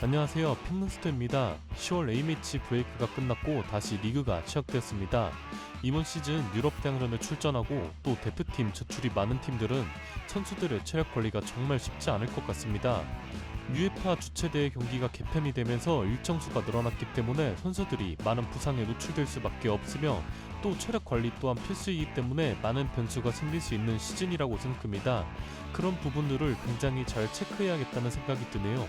안녕하세요. 핑문스터입니다. 10월 A매치 브레이크가 끝났고 다시 리그가 시작되었습니다. 이번 시즌 유럽 대항전에 출전하고 또 대표팀 저출이 많은 팀들은 선수들의 체력 관리가 정말 쉽지 않을 것 같습니다. UEFA 주최대회 경기가 개편이 되면서 일정 수가 늘어났기 때문에 선수들이 많은 부상에 노출될 수밖에 없으며 또 체력 관리 또한 필수이기 때문에 많은 변수가 생길 수 있는 시즌이라고 생각합니다. 그런 부분들을 굉장히 잘 체크해야겠다는 생각이 드네요.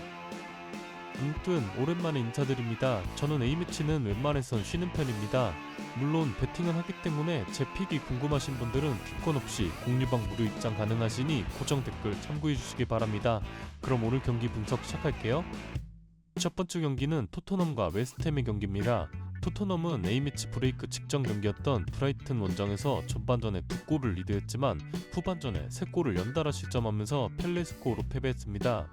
아무튼 오랜만에 인사드립니다. 저는 A매치는 웬만해선 쉬는 편입니다. 물론 배팅은 하기 때문에 제 픽이 궁금하신 분들은 픽권 없이 공유방 무료 입장 가능하시니 고정 댓글 참고해주시기 바랍니다. 그럼 오늘 경기 분석 시작할게요. 첫 번째 경기는 토트넘과 웨스트햄의 경기입니다. 토트넘은 A매치 브레이크 직전 경기였던 브라이튼 원정에서 전반전에 2골을 리드했지만 후반전에 3골을 연달아 실점하면서 펠레스코어로 패배했습니다.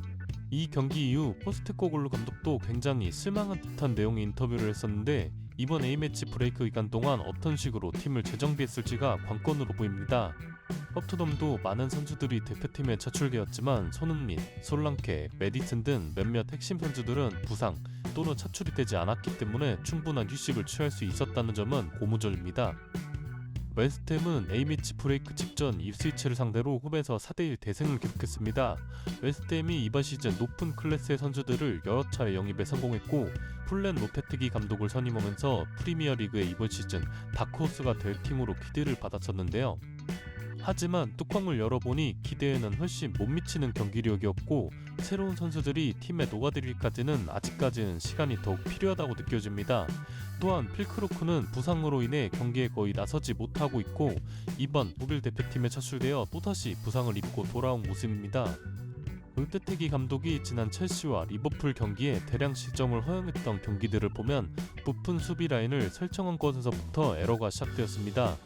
이 경기 이후 포스테코글루 감독도 굉장히 실망한 듯한 내용의 인터뷰를 했었는데 이번 A매치 브레이크 기간 동안 어떤 식으로 팀을 재정비했을지가 관건으로 보입니다. 토트넘도 많은 선수들이 대표팀에 차출되었지만 손흥민, 솔랑케, 메디슨 등 몇몇 핵심 선수들은 부상 또는 차출이 되지 않았기 때문에 충분한 휴식을 취할 수 있었다는 점은 고무적입니다. 웨스트햄은 A매치 브레이크 직전 입스위치를 상대로 홈에서 4대1 대승을 기록했습니다. 웨스트햄이 이번 시즌 높은 클래스의 선수들을 여러 차례 영입에 성공했고 플랜 로페트기 감독을 선임하면서 프리미어리그의 이번 시즌 다크호스가 될 팀으로 기대를 받았었는데요. 하지만 뚜껑을 열어보니 기대에는 훨씬 못 미치는 경기력이었고 새로운 선수들이 팀에 녹아들기까지는 아직까지는 시간이 더욱 필요하다고 느껴집니다. 또한 필크로크는 부상으로 인해 경기에 거의 나서지 못하고 있고 이번 독일 대표팀에 차출되어 또다시 부상을 입고 돌아온 모습입니다. 로페테기 감독이 지난 첼시와 리버풀 경기에 대량 실점을 허용했던 경기들을 보면 높은 수비 라인을 설정한 것에서부터 에러가 시작되었습니다.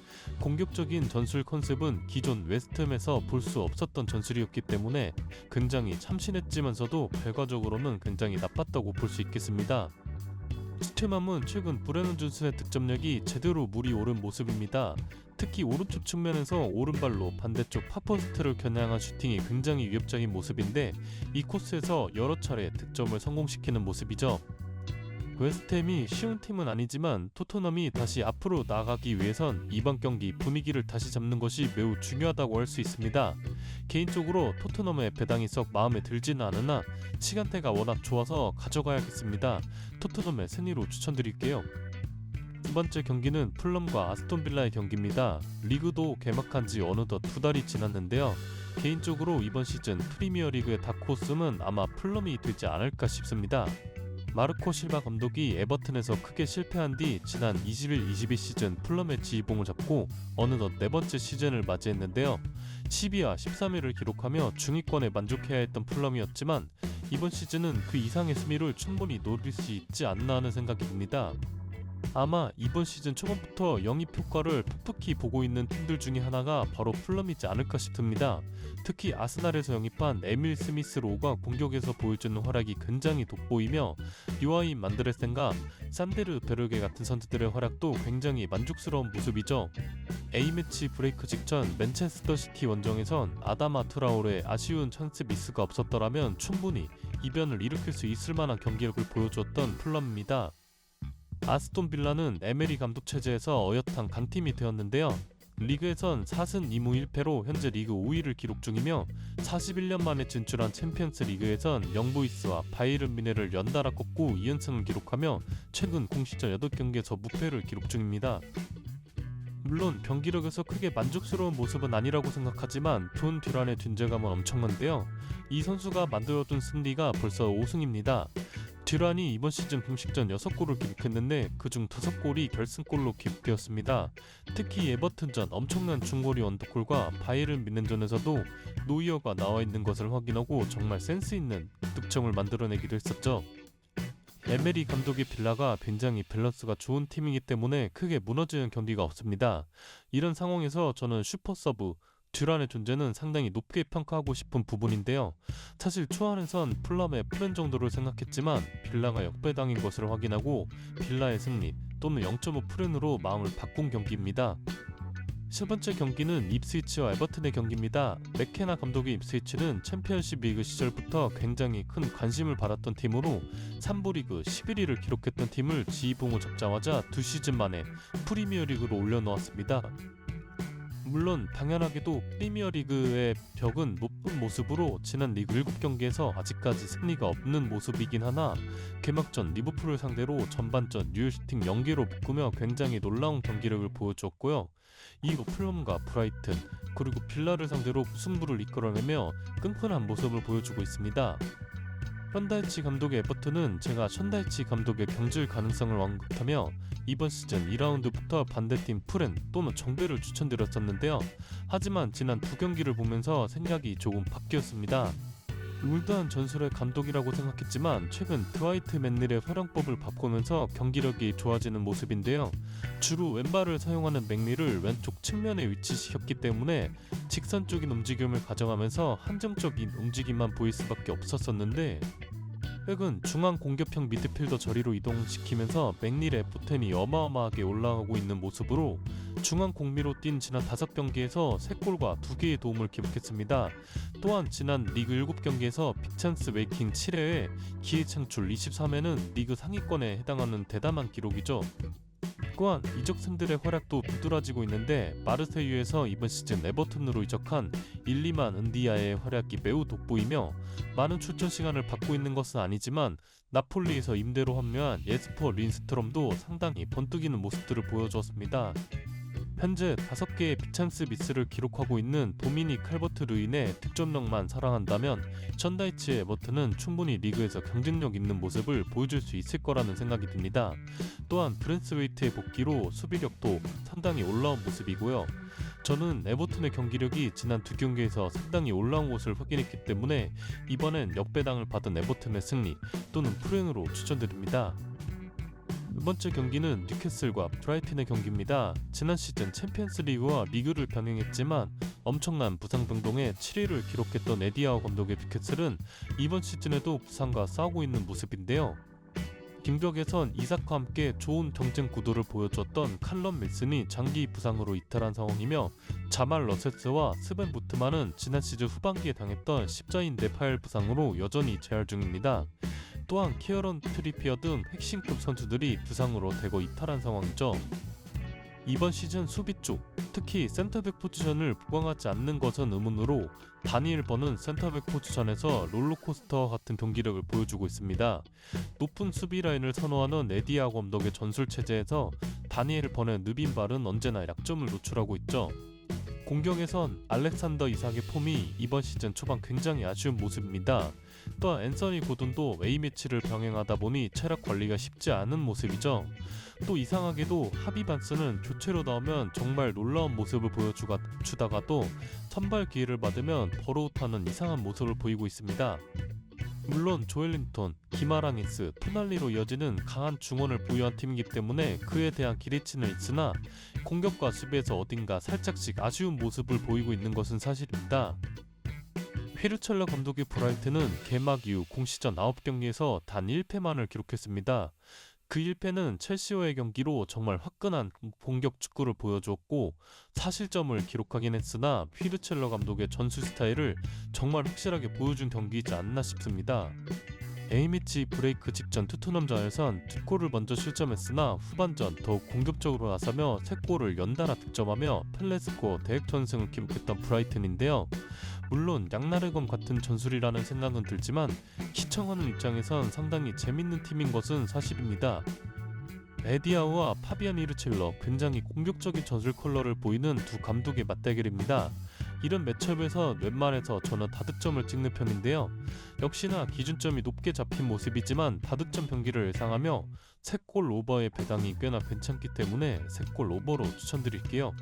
공격적인 전술 컨셉은 기존 웨스트햄에서 볼 수 없었던 전술이었기 때문에 굉장히 참신했지만서도 결과적으로는 굉장히 나빴다고 볼 수 있겠습니다. 스테맘은 최근 브레넌 존슨의 득점력이 제대로 물이 오른 모습입니다. 특히 오른쪽 측면에서 오른발로 반대쪽 파포스트를 겨냥한 슈팅이 굉장히 위협적인 모습인데 이 코스에서 여러 차례 득점을 성공시키는 모습이죠. 웨스트햄이 쉬운 팀은 아니지만 토트넘이 다시 앞으로 나아가기 위해선 이번 경기 분위기를 다시 잡는 것이 매우 중요하다고 할 수 있습니다. 개인적으로 토트넘의 배당이 썩 마음에 들지는 않으나 시간대가 워낙 좋아서 가져가야겠습니다. 토트넘의 승리로 추천드릴게요. 두 번째 경기는 풀럼과 아스톤빌라의 경기입니다. 리그도 개막한 지 어느덧 2달이 지났는데요. 개인적으로 이번 시즌 프리미어리그의 다크호스는 아마 풀럼이 되지 않을까 싶습니다. 마르코 실바 감독이 에버튼에서 크게 실패한 뒤 지난 21-22 시즌 풀럼의 지휘봉을 잡고 어느덧 4번째 시즌을 맞이했는데요. 12와 13위를 기록하며 중위권에 만족해야 했던 풀럼이었지만 이번 시즌은 그 이상의 승리를 충분히 노릴 수 있지 않나 하는 생각이 듭니다. 아마 이번 시즌 초반부터 영입 효과를 풋풋히 보고 있는 팀들 중에 하나가 바로 풀럼이지 않을까 싶습니다. 특히 아스날에서 영입한 에밀 스미스 로우가 공격에서 보여주는 활약이 굉장히 돋보이며 요아인 만드레센과 산데르 베르게 같은 선수들의 활약도 굉장히 만족스러운 모습이죠. A매치 브레이크 직전 맨체스터 시티 원정에선 아다마 트라오레의 아쉬운 찬스 미스가 없었더라면 충분히 이변을 일으킬 수 있을 만한 경기력을 보여주었던 풀럼입니다. 아스톤 빌라는 에메리 감독 체제에서 어엿한 강팀이 되었는데요. 리그에선 4승 2무 1패로 현재 리그 5위를 기록 중이며 41년 만에 진출한 챔피언스 리그에선 영보이스와 바이에른 뮌헨을 연달아 꺾고 2연승을 기록하며 최근 공식전 8경기에서 무패를 기록 중입니다. 물론 경기력에서 크게 만족스러운 모습은 아니라고 생각하지만 돈 듀란의 존재감은 엄청난데요. 이 선수가 만들어둔 승리가 벌써 5승입니다. 듀란이 이번 시즌 공식전 6골을 기록했는데 그중 5골이 결승골로 기록되었습니다. 특히 에버튼전 엄청난 중거리 언더골과 바이에른 뮌헨전에서도 노이어가 나와있는 것을 확인하고 정말 센스있는 득점을 만들어내기도 했었죠. 에메리 감독의 빌라가 굉장히 밸런스가 좋은 팀이기 때문에 크게 무너지는 경기가 없습니다. 이런 상황에서 저는 슈퍼서브 듀란의 존재는 상당히 높게 평가하고 싶은 부분인데요. 사실 초안에선 풀럼의 프렌 정도를 생각했지만 빌라가 역배당인 것을 확인하고 빌라의 승리 또는 0.5 프렌으로 마음을 바꾼 경기입니다. 세 번째 경기는 입스위치와 에버튼의 경기입니다. 맥케나 감독의 입스위치는 챔피언십 리그 시절부터 굉장히 큰 관심을 받았던 팀으로 3부 리그 11위를 기록했던 팀을 지휘봉을 잡자마자 2시즌 만에 프리미어리그로 올려놓았습니다. 물론 당연하게도 프리미어리그의 벽은 높은 모습으로 지난 리그 7경기에서 아직까지 승리가 없는 모습이긴 하나 개막전 리버풀을 상대로 전반전 뉴슈팅 0개로 묶으며 굉장히 놀라운 경기력을 보여주었고요. 이후 풀럼과 브라이튼 그리고 빌라를 상대로 승부를 이끌어내며 끈끈한 모습을 보여주고 있습니다. 션다이치 감독의 에버튼은 제가 션다이치 감독의 경질 가능성을 완급하며 이번 시즌 2라운드부터 반대팀 풀엔 또는 정배를 추천드렸었는데요. 하지만 지난 2경기를 보면서 생각이 조금 바뀌었습니다. 울드한 전술의 감독이라고 생각했지만 최근 드와이트 맨닐의 활용법을 바꾸면서 경기력이 좋아지는 모습인데요. 주로 왼발을 사용하는 맥닐을 왼쪽 측면에 위치시켰기 때문에 직선적인 움직임을 가져가면서 한정적인 움직임만 보일 수밖에 없었었는데 최근 중앙 공격형 미드필더 저리로 이동시키면서 맥닐의 포텐이 어마어마하게 올라가고 있는 모습으로 중앙 공미로 뛴 지난 5경기에서 3골과 2개의 도움을 기록했습니다. 또한 지난 리그 7경기에서 빅찬스 메이킹 7회에 기회 창출 23회는 리그 상위권에 해당하는 대담한 기록이죠. 또한 이적생들의 활약도 두드러지고 있는데 마르세유에서 이번 시즌 에버튼으로 이적한 일리만 은디아의 활약이 매우 돋보이며 많은 출전 시간을 받고 있는 것은 아니지만 나폴리에서 임대로 합류한 예스퍼 린스트럼도 상당히 번뜩이는 모습들을 보여주었습니다. 현재 5개의 빅찬스 미스를 기록하고 있는 도미닉 칼버트 루인의 득점력만 사랑한다면 션다이치의 에버튼은 충분히 리그에서 경쟁력 있는 모습을 보여줄 수 있을 거라는 생각이 듭니다. 또한 브랜스웨이트의 복귀로 수비력도 상당히 올라온 모습이고요. 저는 에버튼의 경기력이 지난 2경기에서 상당히 올라온 것을 확인했기 때문에 이번엔 역배당을 받은 에버튼의 승리 또는 풀행으로 추천드립니다. 두 번째 경기는 뉴캐슬과 브라이튼의 경기입니다. 지난 시즌 챔피언스 리그와 리그를 병행했지만 엄청난 부상 병동에 7위를 기록했던 에디하우 감독의 뉴캐슬은 이번 시즌에도 부상과 싸우고 있는 모습인데요. 김벽에선 이삭과 함께 좋은 경쟁 구도를 보여줬던 칼럼 밀슨이 장기 부상으로 이탈한 상황이며 자말 러세스와 스벤 부트만은 지난 시즌 후반기에 당했던 십자인 네파일 부상으로 여전히 재활 중입니다. 또한 키어런 트리피어 등 핵심급 선수들이 부상으로 대거 이탈한 상황이죠. 이번 시즌 수비 쪽, 특히 센터백 포지션을 보강하지 않는 것은 의문으로 다니엘 번은 센터백 포지션에서 롤러코스터와 같은 경기력을 보여주고 있습니다. 높은 수비 라인을 선호하는 에디하우 감독의 전술 체제에서 다니엘 번의 느빈 발은 언제나 약점을 노출하고 있죠. 공격에선 알렉산더 이삭의 폼이 이번 시즌 초반 굉장히 아쉬운 모습입니다. 또한 앤서니 고든도 A매치를 병행하다 보니 체력 관리가 쉽지 않은 모습이죠. 또 이상하게도 하비 반스는 교체로 나오면 정말 놀라운 모습을 보여주다가도 선발 기회를 받으면 버로우타는 이상한 모습을 보이고 있습니다. 물론 조엘링턴, 기마랑이스, 토날리로 이어지는 강한 중원을 보유한 팀이기 때문에 그에 대한 기대치는 있으나 공격과 수비에서 어딘가 살짝씩 아쉬운 모습을 보이고 있는 것은 사실입니다. 휘르첼러 감독의 브라이튼은 개막 이후 공시전 9경기에서 단 1패만을 기록했습니다. 그 1패는 첼시와의 경기로 정말 화끈한 공격 축구를 보여주었고 4실점을 기록하긴 했으나 휘르첼러 감독의 전술 스타일을 정말 확실하게 보여준 경기이지 않나 싶습니다. A매치 브레이크 직전 토트넘전에선 2골을 먼저 실점했으나 후반전 더욱 공격적으로 나서며 3골을 연달아 득점하며 펠레스코 대역전승을 기록했던 브라이튼인데요. 물론 양나르건 같은 전술이라는 생각은 들지만 시청하는 입장에선 상당히 재밌는 팀인 것은 사실입니다. 에디하우와 파비안 히르첼러 굉장히 공격적인 전술 컬러를 보이는 두 감독의 맞대결입니다. 이런 매첩에서 웬만해서 저는 다득점을 찍는 편인데요. 역시나 기준점이 높게 잡힌 모습이지만 다득점 경기를 예상하며 3골 오버의 배당이 꽤나 괜찮기 때문에 3골 오버로 추천드릴게요.